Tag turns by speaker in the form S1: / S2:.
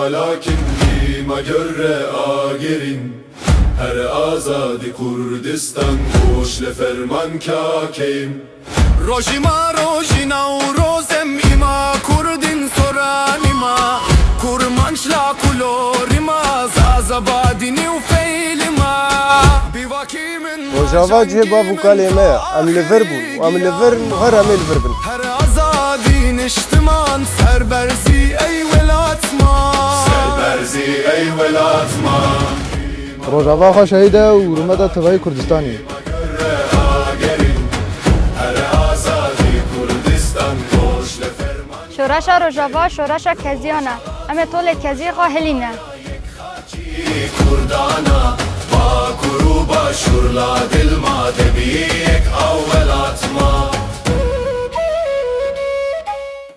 S1: lakin dima göre agerin her azadi Kurdistan koş le ferman kakim Rojima rojina u rozem ima Kurdin soranima Kurmançla kulorima Zazabadini u feylima
S2: Rojava cihba bu kaleme am lever bu am lever her am lever bin
S1: her azadi niştiman serberzi ey velatma serberzi ey velatma
S3: Rojava ha şehide u rumeda tevay Kurdistani
S4: شورشا روژاوا شورشا کزیانا اما طول کزی خواهلینه
S1: کردانا با کروبا شورلا دلما